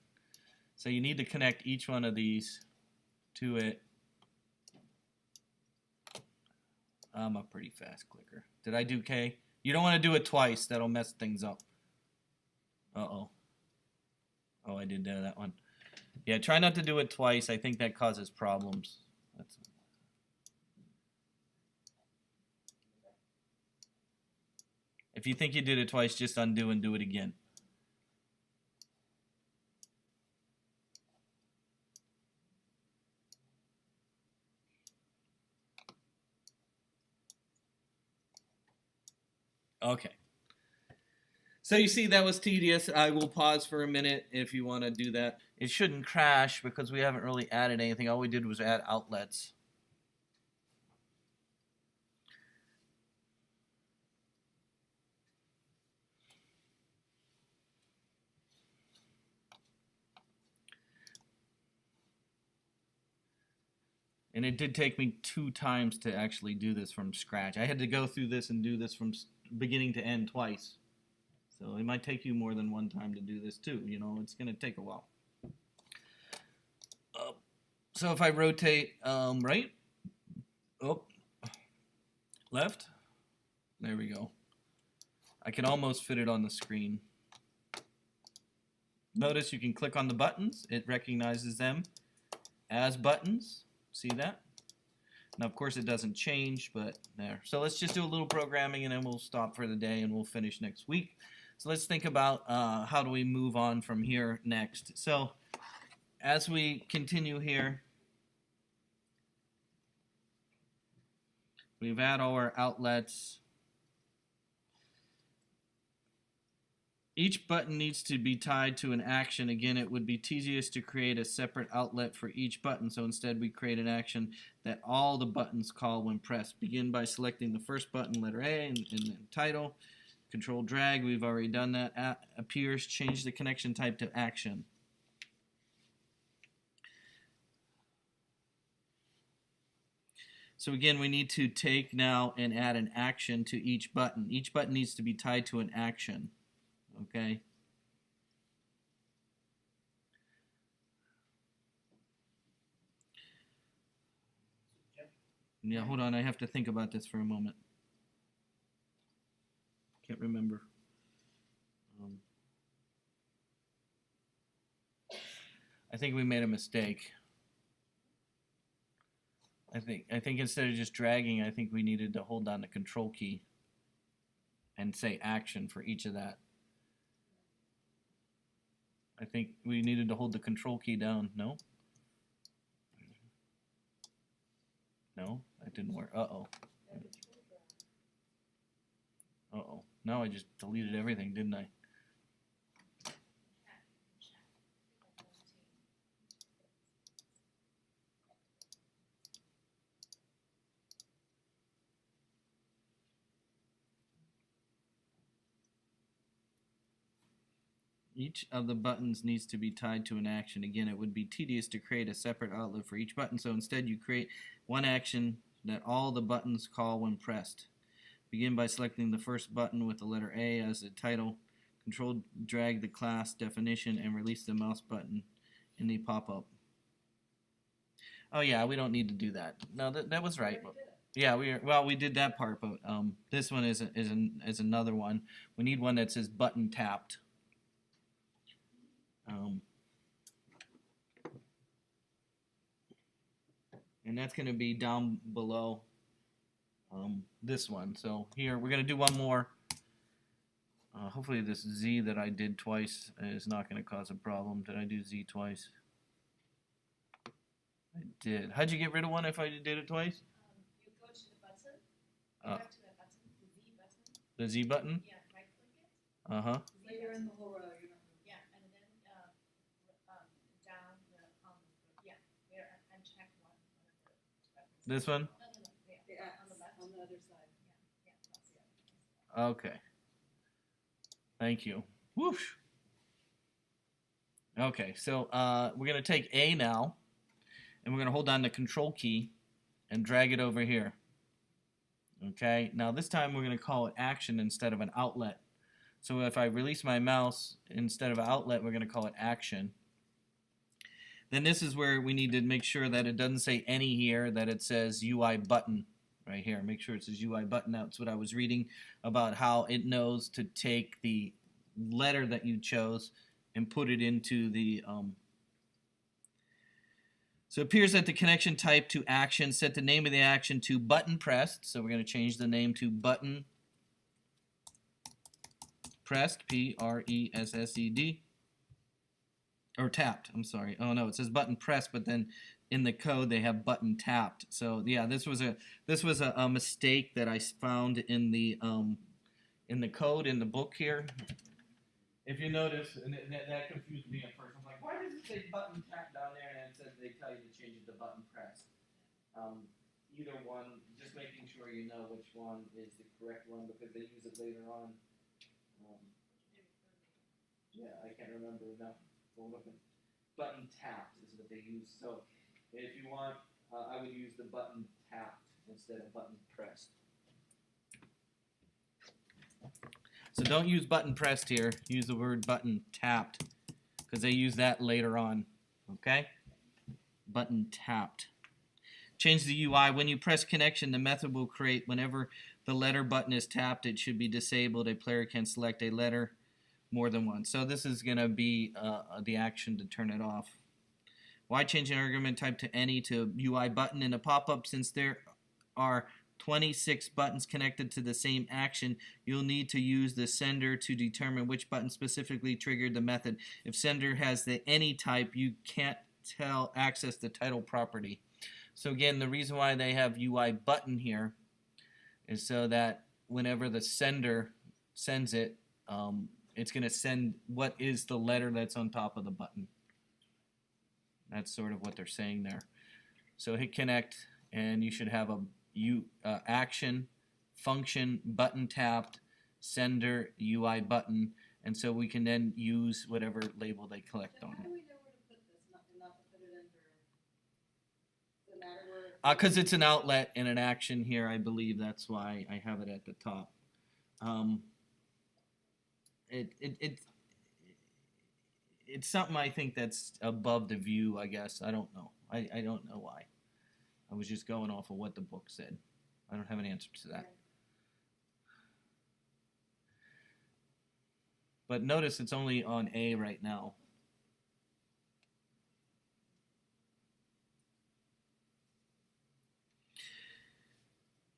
So you need to connect each one of these to it. I'm a pretty fast clicker. Did I do K? You don't want to do it twice. That'll mess things up. Uh-oh. Oh, I did that one. Yeah, try not to do it twice. I think that causes problems. If you think you did it twice, just undo and do it again. Okay. So you see that was tedious. I will pause for a minute if you want to do that. It shouldn't crash because we haven't really added anything. All we did was add outlets. And it did take me 2 times to actually do this from scratch. I had to go through this and do this from beginning to end twice. So it might take you more than 1 time to do this too. You know, it's going to take a while. So if I rotate right, left, there we go. I can almost fit it on the screen. Notice you can click on the buttons. It recognizes them as buttons. See that? Now, of course, it doesn't change, but there. So let's just do a little programming, and then we'll stop for the day, and we'll finish next week. So let's think about how do we move on from here next. So as we continue here, we've added our outlets. Each button needs to be tied to an action. Again, it would be tedious to create a separate outlet for each button, so instead we create an action that all the buttons call when pressed. Begin by selecting the first button, letter A, and then title. Control drag, we've already done that. Appears, change the connection type to action. So again, we need to take now and add an action to each button. Each button needs to be tied to an action. Okay. Yeah, hold on. I have to think about this for a moment. Can't remember. I think we made a mistake. I think instead of just dragging, I think we needed to hold down the control key and say action for each of that. I think we needed to hold the control key down. No? No, that didn't work. Uh-oh. Uh-oh. Now I just deleted everything, didn't I? Each of the buttons needs to be tied to an action. Again, it would be tedious to create a separate outlet for each button, so instead you create one action that all the buttons call when pressed. Begin by selecting the first button with the letter A as the title. Control drag the class definition and release the mouse button in the pop-up. Oh yeah, we don't need to do that. No, that was right. Yeah, we did that part, but this one is another one. We need one that says button tapped. And that's going to be down below this one. So here we're going to do one more. Hopefully this Z that I did twice is not going to cause a problem. Did I do Z twice? I did. How'd you get rid of one if I did it twice? You go to the button, go back to the button, the The Z Z button. button? Yeah, right click it. Later in the whole row, you're not. Yeah, and then This one? Yeah, The X on the left. on the other side. Yeah, that's it. Okay. Thank you. Whoosh. Okay, so we're going to take A now, and we're going to hold down the control key and drag it over here. Okay, now this time we're going to call it action instead of an outlet. So if I release my mouse, instead of outlet, we're going to call it action. Then this is where we need to make sure that it doesn't say any here, that it says UI button right here. Make sure it says UI button. That's what I was reading about, how it knows to take the letter that you chose and put it into the so it appears that the connection type to action, set the name of the action to button pressed. So we're going to change the name to button pressed, P-R-E-S-S-E-D, or tapped, I'm sorry. Oh no, it says button pressed, but then in the code they have button tapped. So yeah, this was a mistake that I found in the code in the book here. If you notice, and that confused me at first. I'm like, why does it say button tap down there and it says they tell you to change it to button press? Either one, just making sure you know which one is the correct one because they use it later on. Yeah, I can't remember now. Button tapped is what they use. So if you want, I would use the button tapped instead of button pressed. So don't use button pressed here. Use the word button tapped because they use that later on. Okay? Button tapped. Change the UI. When you press connection, the method will create whenever the letter button is tapped. It should be disabled. A player can select a letter more than once. So this is going to be the action to turn it off. Why change an argument type to any to UI button in a pop-up? Since there are 26 buttons connected to the same action, you'll need to use the sender to determine which button specifically triggered the method. If sender has the any type, you can't access the title property. So again, the reason why they have UI button here is so that whenever the sender sends it, it's going to send what is the letter that's on top of the button. That's sort of what they're saying there. So hit connect, and you should have a action, function, button tapped, sender, UI button, and so we can then use whatever label they collect Then on how it. do we know where to put this? Not to put it under. Does it matter where? Because it's an outlet and an action here, I believe that's why I have it at the top. It's something I think that's above the view, I guess. I don't know. I don't know why. I was just going off of what the book said. I don't have an answer to that. But notice it's only on A right now.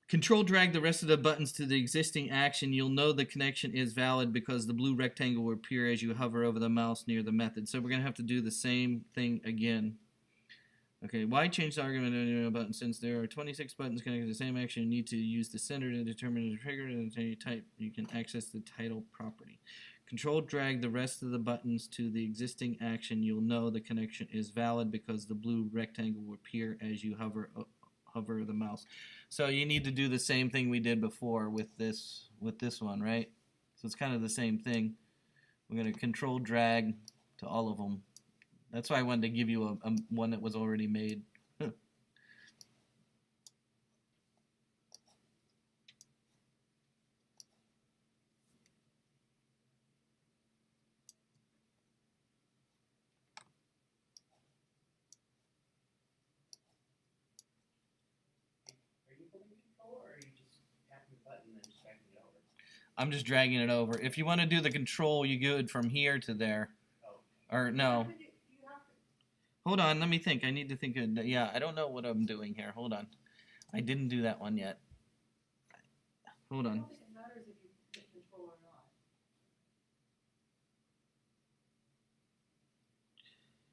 Control drag the rest of the buttons to the existing action. You'll know the connection is valid because the blue rectangle will appear as you hover over the mouse near the method. So we're going to have to do the same thing again. Okay, why change the argument on a button? Since there are 26 buttons connected to the same action, you need to use the sender to determine the trigger and any type. You can access the title property. Control drag the rest of the buttons to the existing action. You'll know the connection is valid because the blue rectangle will appear as you hover the mouse. So you need to do the same thing we did before with this one, right? So it's kind of the same thing. We're going to control drag to all of them. That's why I wanted to give you a one that was already made. I'm just dragging it over. If you want to do the control, you go from here to there. Or no. Hold on, let me think. I need to think of, yeah, I don't know what I'm doing here. Hold on. I didn't do that one yet. Hold I on. don't think it matters if you hit control or not.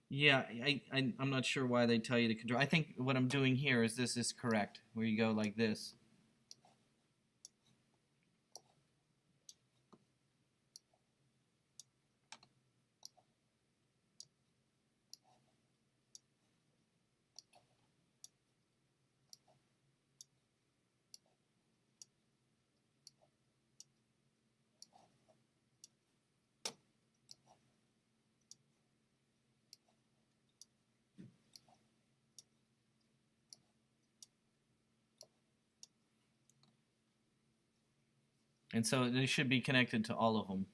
Yeah, I'm not sure why they tell you to control. I think what I'm doing here is this is correct, where you go like this. And so they should be connected to all of them.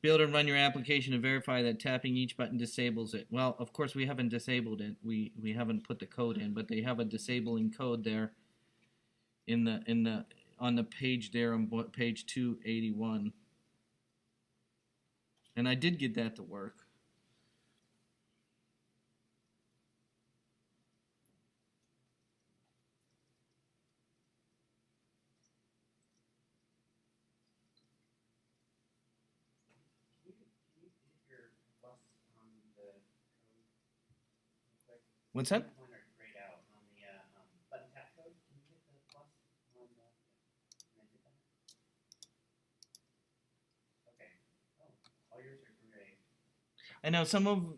Be able to run your application and verify that tapping each button disables it. Well, of course we haven't disabled it. We haven't put the code in, but they have a disabling code there in the on the page there on page 281. And I did get that to work. Can you hit your plus on the code real quick? What's that? Pointer grayed out on the button tap code. Can you hit the plus on the? Can I hit that? Okay. Oh, all yours are gray. I know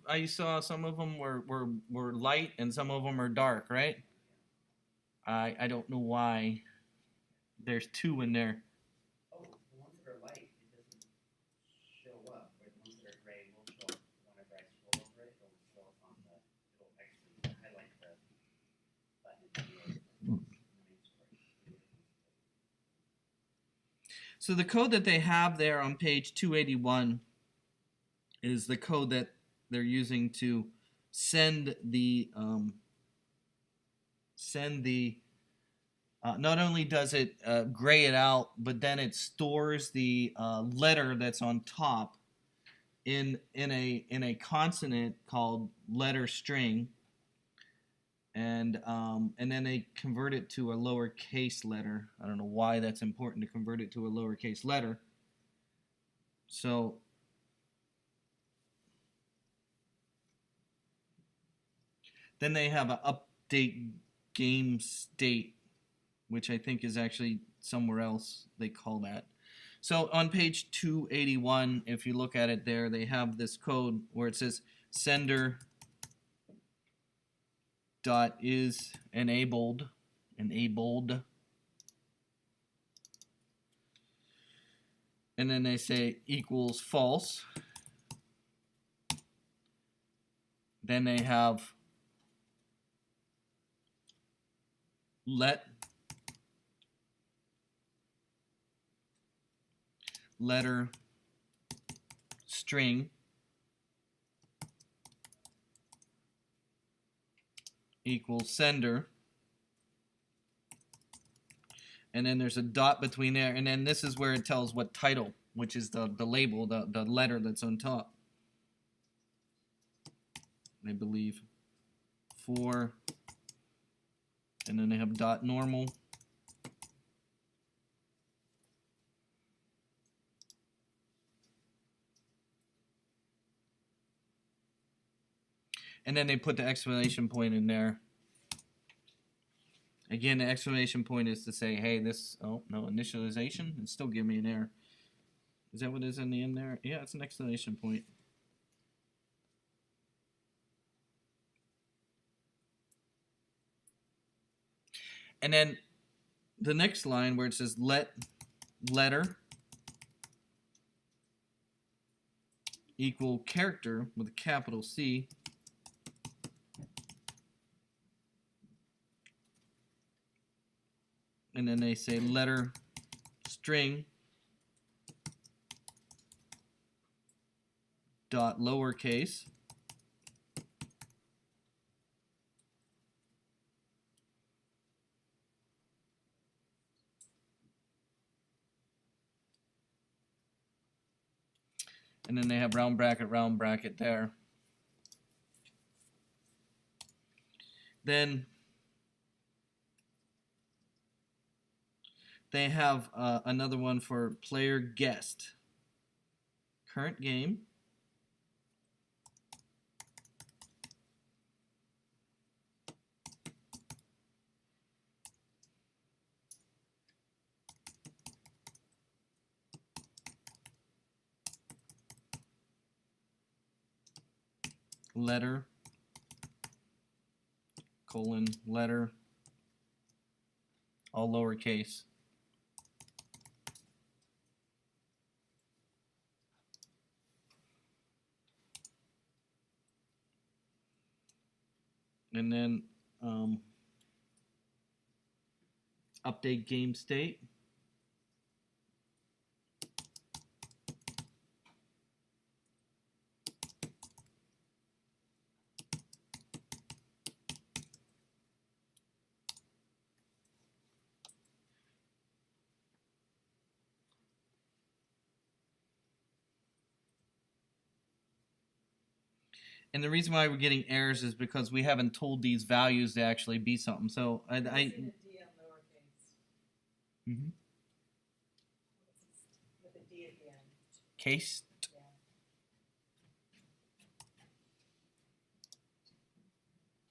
I saw some of them were light and some of them are dark, right? I don't know why. There's two in there. Oh, the ones that are light, it doesn't show up. Where the ones that are gray will show up whenever I scroll over it. It'll show up on the. It'll actually highlight the button in the main story. So the code that they have there on page 281 is the code that they're using to send the not only does it gray it out, but then it stores the letter that's on top in a consonant called letter string, and then they convert it to a lowercase letter. I don't know why that's important to convert it to a lowercase letter. So then they have an update game state, which I think is actually somewhere else they call that. So on page 281, if you look at it there, they have this code where it says sender dot is enabled, and then they say equals false. Then they have let letter string equals sender, and then there's a dot between there, and then this is where it tells what title, which is the label, the letter that's on top, I believe, for, and then they have dot normal, and then they put the exclamation point in there. Again, the exclamation point is to say, hey, this, oh, no, initialization, and still give me an error. Is that what is in the end there? Yeah, it's an exclamation point. And then the next line where it says let letter equal character with a capital C, and then they say letter string dot lowercase and then they have round bracket there. Then they have another one for player guest. Current game. Letter, colon, letter, all lowercase. And then update game state. And the reason why we're getting errors is because we haven't told these values to actually be something. So It's in a D on lowercase. Mhm. With a D at the end. Case.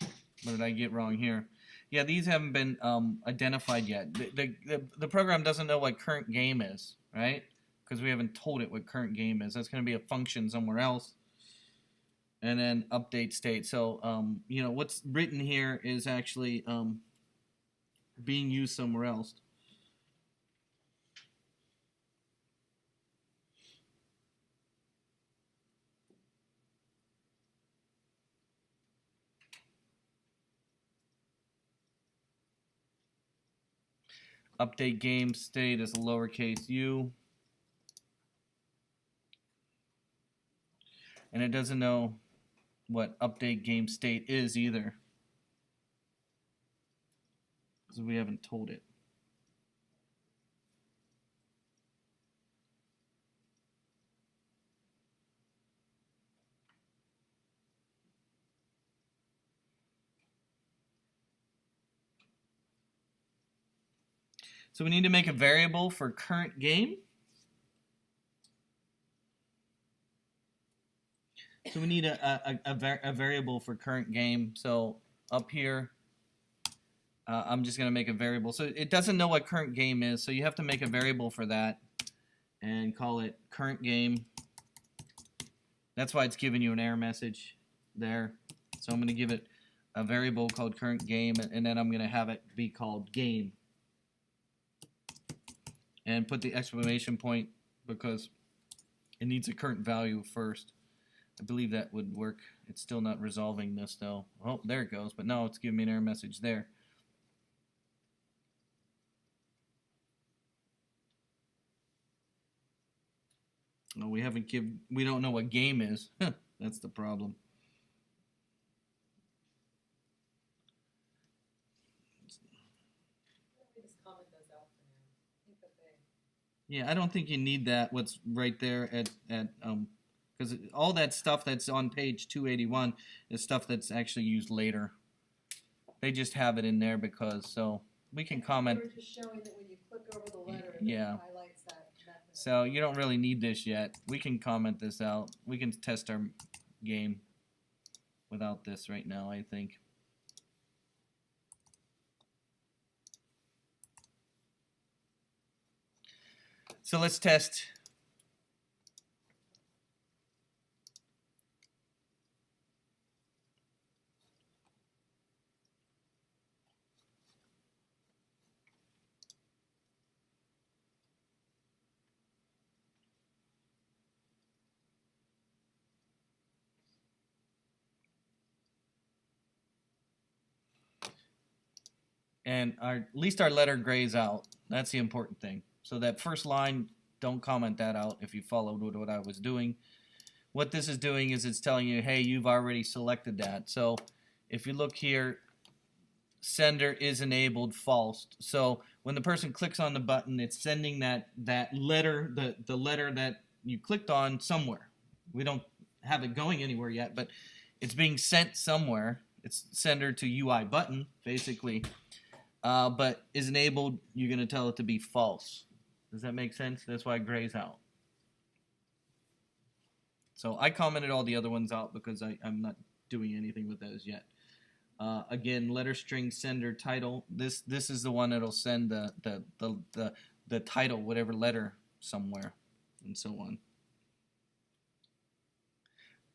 Yeah. What did I get wrong here? Yeah, these haven't been identified yet. The program doesn't know what current game is, right? Because we haven't told it what current game is. That's going to be a function somewhere else. And then update state. So, you know, what's written here is actually being used somewhere else. Update game state is lowercase u. And it doesn't know what update game state is either, because we haven't told it. So we need to make a variable for current game. So we need a variable for current game. So up here, I'm just going to make a variable. So it doesn't know what current game is, so you have to make a variable for that and call it current game. That's why it's giving you an error message there. So I'm going to give it a variable called current game, and then I'm going to have it be called game. And put the exclamation point because it needs a current value first. I believe that would work. It's still not resolving this though. Oh, there it goes. But no, it's giving me an error message there. No, we don't know what game is. That's the problem. We just comment those out for now. I think that they. Yeah, I don't think you need that. What's right there at because all that stuff that's on page 281 is stuff that's actually used later. They just have it in there because so we can comment. They were just showing that when you click over the letter, Yeah. it highlights that method. So you don't really need this yet. We can comment this out. We can test our game without this right now, I think. So let's test. And at least our letter grays out. That's the important thing. So that first line, don't comment that out if you followed what I was doing. What this is doing is it's telling you, hey, you've already selected that. So if you look here, sender is enabled false. So when the person clicks on the button, it's sending that letter, the letter that you clicked on somewhere. We don't have it going anywhere yet, but it's being sent somewhere. It's sender to UI button, basically. But is enabled, you're going to tell it to be false. Does that make sense? That's why it grays out. So I commented all the other ones out because I'm not doing anything with those yet. Again, letter string sender title. This is the one that'll send the title, whatever letter, somewhere, and so on.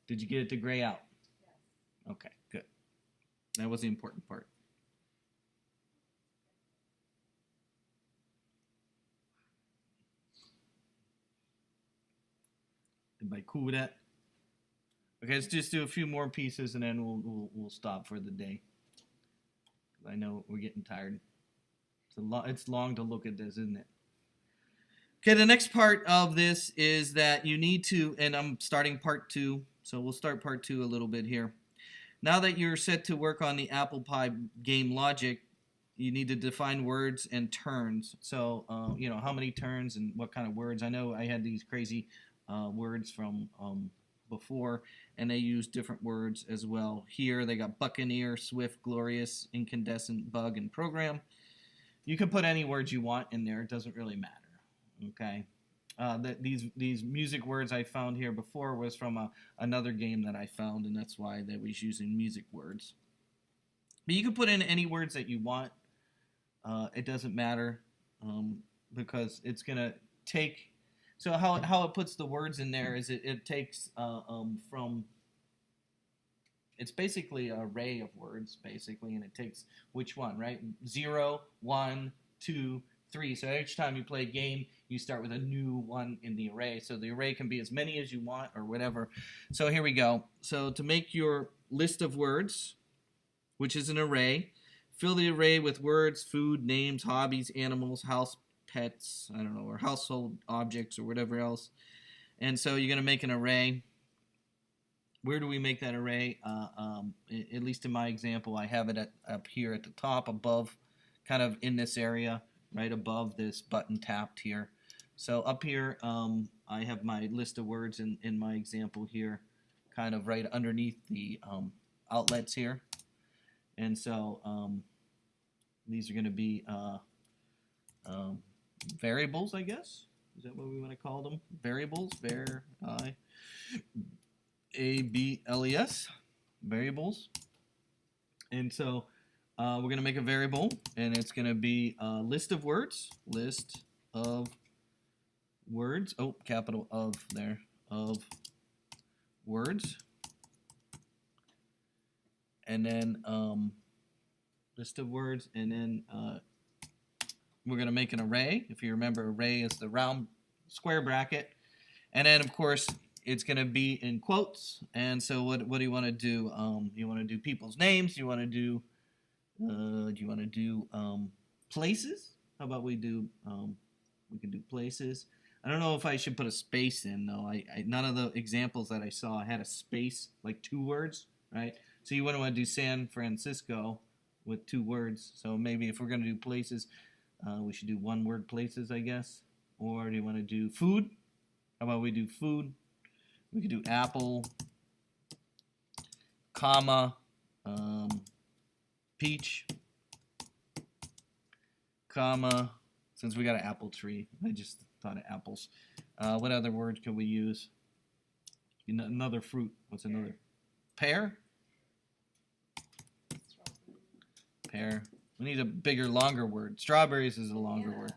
Did you get it to gray out? Yes. Okay, good. That was the important part. Everybody cool with that? Okay, let's just do a few more pieces and then we'll stop for the day. I know we're getting tired. It's long to look at this, isn't it? Okay, the next part of this is that you need to, and I'm starting part 2, so we'll start part 2 a little bit here. Now that you're set to work on the apple pie game logic, you need to define words and turns. So, how many turns and what kind of words. I know I had these crazy words from before, and they use different words as well. Here they got buccaneer, swift, glorious, incandescent, bug, and program. You can put any words you want in there. It doesn't really matter. Okay. These music words I found here before was from another game that I found, and that's why they was using music words. But you can put in any words that you want. It doesn't matter because it's gonna take. So how it puts the words in there is it takes from. It's basically an array of words, basically, and it takes which one, right? 0, 1, 2, 3. So each time you play a game, you start with a new one in the array. So the array can be as many as you want or whatever. So here we go. So to make your list of words, which is an array, fill the array with words, food, names, hobbies, animals, house, pets, I don't know, or household objects or whatever else. And so you're going to make an array. Where do we make that array? At least in my example, I have it up here at the top above, kind of in this area, right above this button tapped here. So up here, I have my list of words in my example here, kind of right underneath the outlets here. And so these are going to be variables, I guess. Is that what we want to call them? Variables, A-B-L-E-S, variables. And so we're going to make a variable, and it's going to be a list of words, oh, capital of there, of words. And then list of words, and then we're going to make an array. If you remember, array is the round square bracket. And then, of course, it's going to be in quotes. And so what do you want to do? You want to do people's names? You want to do places? How about we do we can do places. I don't know if I should put a space in, though. None of the examples that I saw had a space, like 2 words, right? So you wouldn't want to do San Francisco with 2 words. So maybe if we're going to do places, we should do 1-word places, I guess. Or do you want to do food? How about we do food? We could do apple, comma, peach, comma, since we got an apple tree, I just thought of apples. What other word could we use? Another fruit. What's another? Pear? Pear. We need a bigger, longer word. Strawberries is a longer word.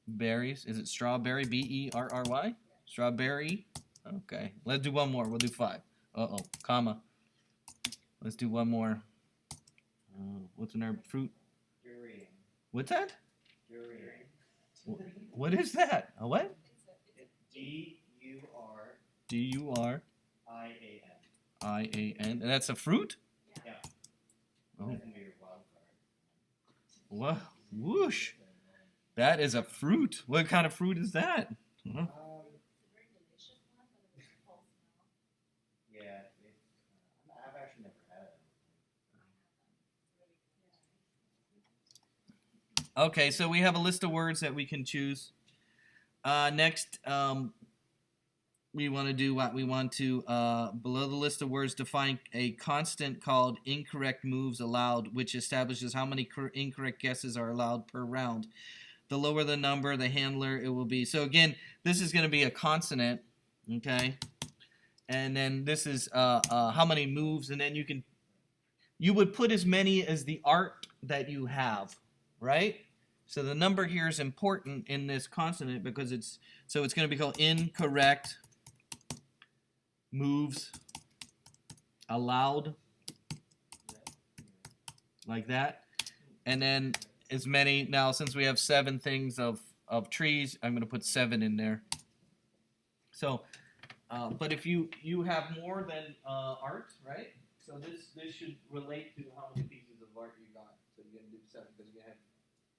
Berries. Is it strawberry? B-E-R-R-Y? Strawberry. Okay. Let's do one more. We'll do 5. Uh-oh. Comma. Let's do one more. What's in our fruit? Durian. What's that? Durian. What is that? A what? D-U-R. D-U-R-I-A-N. I-A-N. And that's a fruit? Yeah. Oh. That can be your wild card. What? Whoosh. That is a fruit. What kind of fruit is that? Huh? Very delicious one, but it was full smell. Yeah, I've actually never had it. Okay, so we have a list of words that we can choose. Next, we want to do what? We want to, below the list of words, define a constant called incorrect moves allowed, which establishes how many incorrect guesses are allowed per round. The lower the number, the handler it will be. So again, this is going to be a consonant, okay? And then this is how many moves, and then you would put as many as the art that you have, right? So the number here is important in this consonant because it's going to be called incorrect moves allowed, like that. And then as many, now since we have 7 things of trees, I'm going to put 7 in there. So, but if you have more than art, right? So this should relate to how many pieces of art you got. So you're gonna do 7 because you're gonna have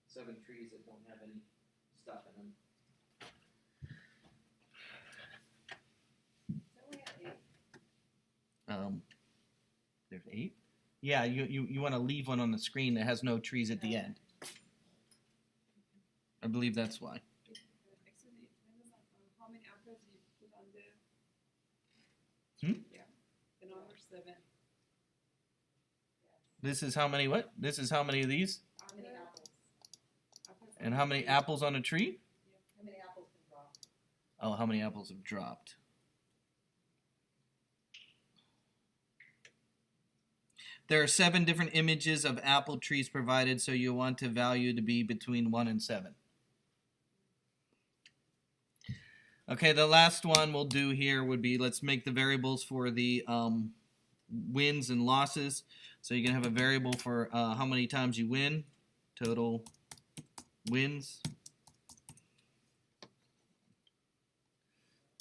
7 trees that don't have any stuff in them. So we have 8. There's 8. Yeah, you want to leave one on the screen that has no trees at the end. I believe that's why. Excuse me, it depends on how many apples you put on there. Hmm? Yeah, the number 7. This is how many what? This is how many of these? How many apples? Apples And on how the many tree. apples on a tree? How many apples can drop? Oh, how many apples have dropped? There are 7 different images of apple trees provided, so you want the value to be between 1 and 7. Okay, the last one we'll do here would be, let's make the variables for the wins and losses. So you can have a variable for how many times you win, total wins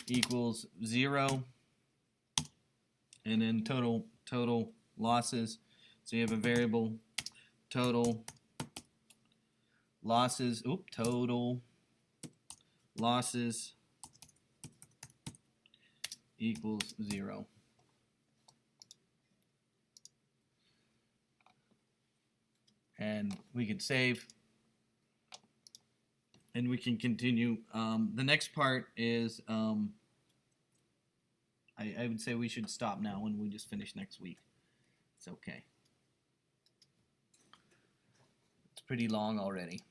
equals 0, and then total losses. So you have a variable total losses. Total losses equals 0. And we can save. And we can continue. The next part is I would say we should stop now and we just finish next week. It's okay. It's pretty long already.